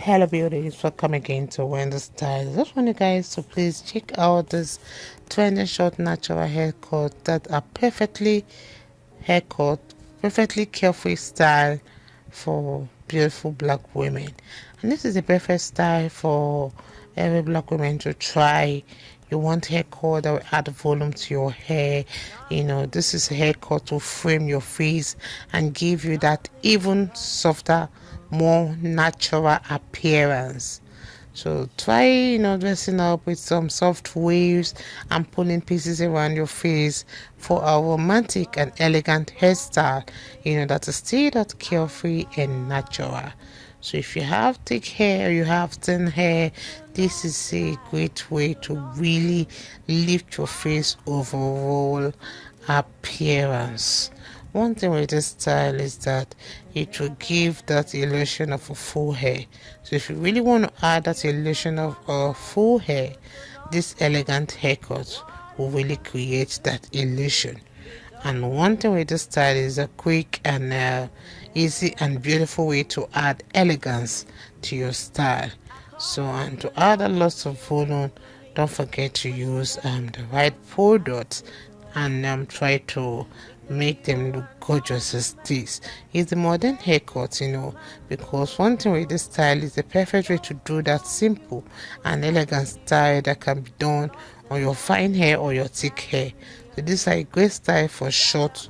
Hello beauties, welcome again to Wendy Style. I just want you guys to please check out this trendy short natural haircut that are perfectly carefree style for beautiful black women. And this is the perfect style for every black woman to try. You want haircut that will add volume to your hair. You know, this is a haircut to frame your face and give you that even softer, more natural appearance. So try, dressing up with some soft waves and pulling pieces around your face for a romantic and elegant hairstyle, that is still that carefree and natural. So if you have thick hair, you have thin hair, this is a great way to really lift your face overall appearance. One thing with this style is that it will give that illusion of a full hair. So if you really want to add that illusion of a full hair, this elegant haircut will really create that illusion. And one thing with this style is a quick and easy and beautiful way to add elegance to your style. So, and to add a lot of volume, don't forget to use the right products and try to make them look gorgeous as this. It's the modern haircut, because one thing with this style is the perfect way to do that simple and elegant style that can be done on your fine hair or your thick hair. So this is a great style for short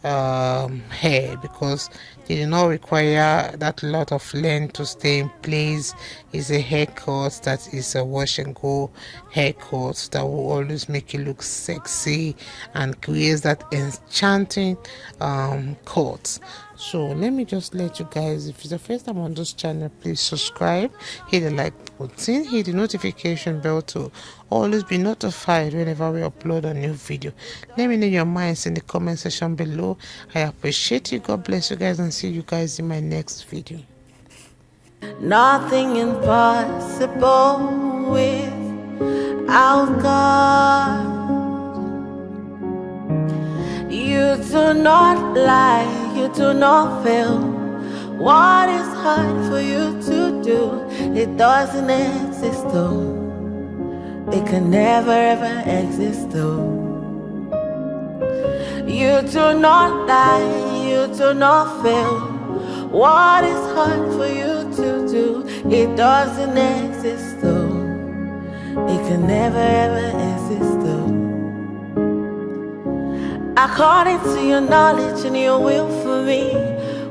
hair because they do not require that lot of length to stay in place. It's a haircut that is a wash and go haircut that will always make you look sexy and creates that enchanting cut. So let me just let you guys, if it's the first time on this channel, please subscribe, hit the like button, hit the notification bell to always be notified whenever we upload a new video. Let me know your minds in the comment section below. I appreciate you. God bless you guys, and see you guys in my next video. Nothing impossible without God. You do not lie, you do not fail. What is hard for you to do, it doesn't exist though. It can never ever exist though. You do not lie, you do not fail. What is hard for you to do, it doesn't exist though. It can never ever exist though. According to your knowledge and your will for me,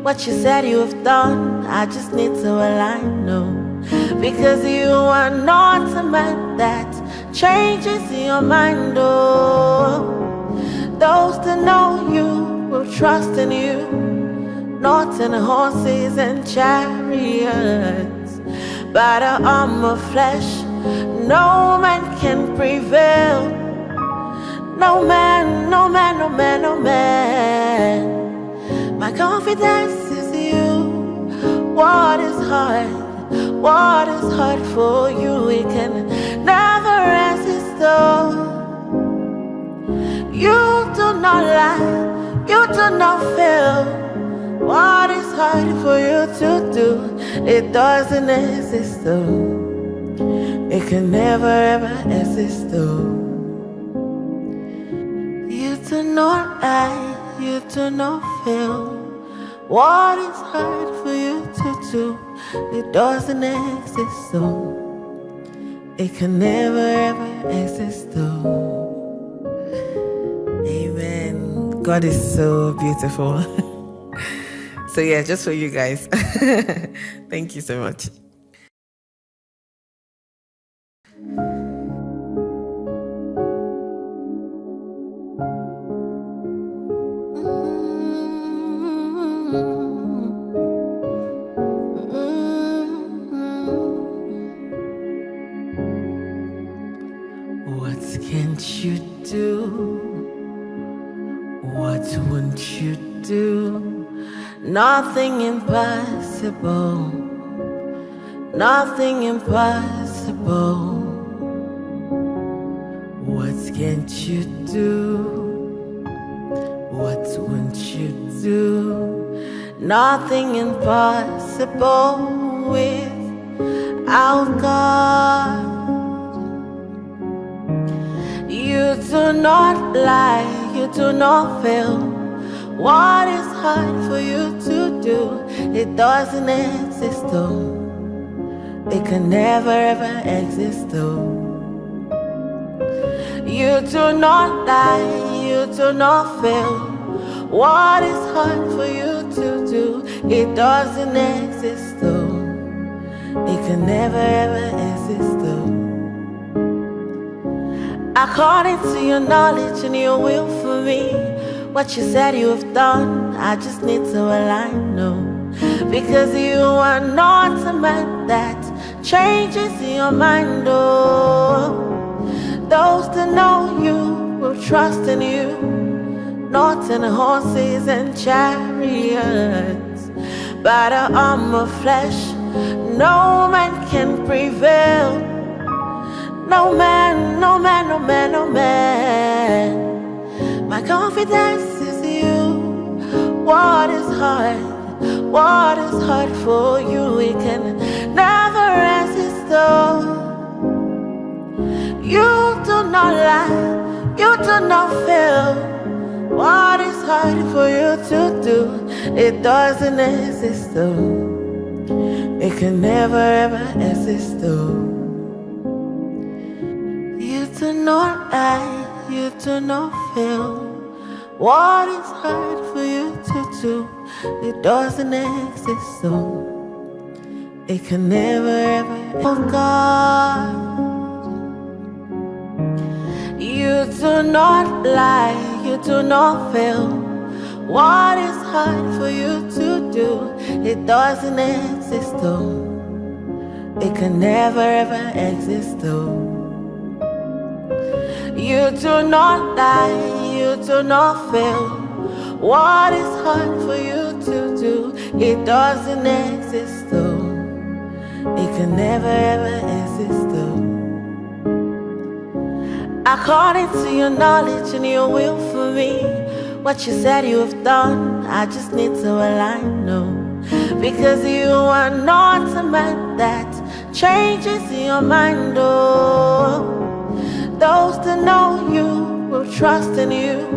what you said you have done, I just need to align, no. Because you are not a man that changes your mind, oh. Those that know you will trust in you, not in horses and chariots, but an arm of flesh. No man can prevail. No man, no man, no man, no man. My confidence is you. What is hard? What is hard for you? It can never resist though. You do not lie, you do not fail. What is hard for you to do, it doesn't exist though. It can never ever exist though. You do not lie, you do not fail. What is hard for you to do, it doesn't exist though. It can never ever exist though. Amen. God is so beautiful. So yeah, just for you guys. Thank you so much. What can't you do? What won't you do? Nothing impossible. Nothing impossible. What can't you do? What won't you do? Nothing impossible with Oh God, you do not lie, you do not fail. What is hard for you to do? It doesn't exist though. It can never ever exist though. You do not lie, you do not fail. What is hard for you to do? It doesn't exist though. It can never ever exist though. According to your knowledge and your will for me, what you said you have done, I just need to align, no. Because you are not a man that changes your mind, oh. Those that know you will trust in you, not in horses and chariots. By the arm of flesh, no man can prevail. No man, no man, no man, no man. My confidence is you. What is hard? What is hard for you? We can never resist though. You do not lie, you do not fail. What is hard for you to do? It doesn't exist though. It can never ever exist though. You do not lie, you do not fail. What is hard for you to do? It doesn't exist though. It can never ever. Oh God, you do not lie, you do not fail. What is hard for you to do? It doesn't exist though. It can never ever exist though. You do not lie, you do not fail. What is hard for you to do? It doesn't exist though. It can never ever exist though. According to your knowledge and your will for me, what you said you have done, I just need to align, no. Because you are not a man that changes your mind, oh. Those that know you will trust in you,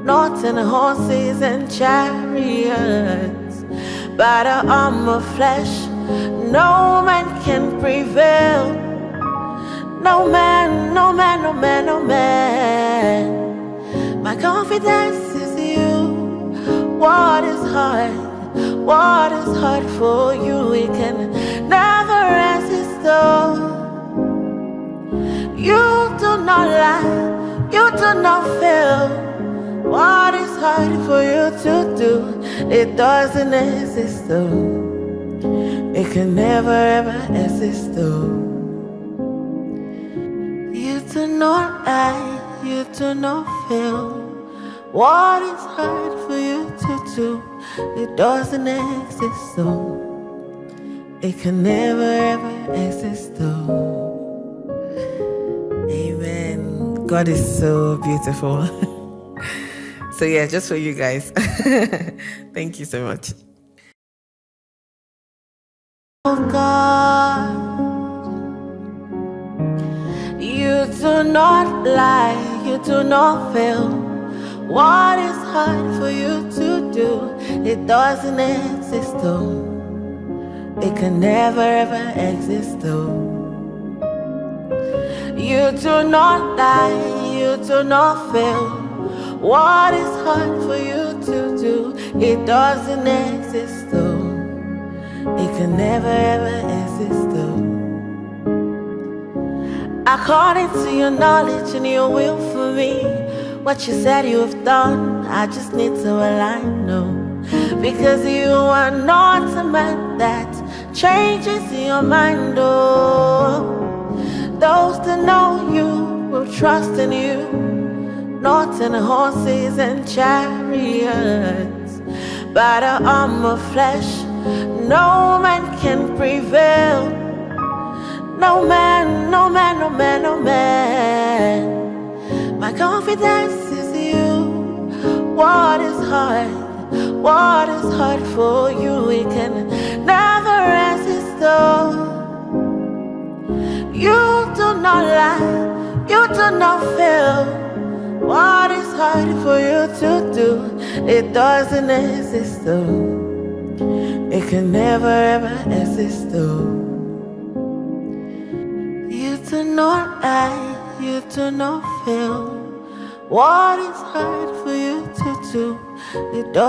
not in horses and chariots. By the arm of flesh, no man can prevail. No man, no man, no man, no man. My confidence is you. What is hard? What is hard for you? We can never resist though. You do not lie, you do not fail. What is hard for you to do? It doesn't exist though. It can never ever exist though. You do not lie, you do not fail. What is hard for you to do? It doesn't exist though. It can never ever exist though. Amen. God is so beautiful. So yeah, just for you guys. Thank you so much. Oh God, you do not lie, you do not fail. What is hard for you to do? It doesn't exist though. It can never ever exist though. You do not lie, you do not fail. What is hard for you to do? It doesn't exist though. It can never ever exist though. According to your knowledge and your will for me, what you said you have done, I just need to align, no. Because you are not a man that changes your mind, oh. Those that know you will trust in you, not in horses and chariots. By the arm of flesh, no man can prevail. No man, no man, no man, no man. My confidence is you. What is hard? What is hard for you? We can never resist though. do not feel what is hard for you to do. It doesn't exist though. It can never ever exist though. You do not lie, you do not feel what is hard for you to do. It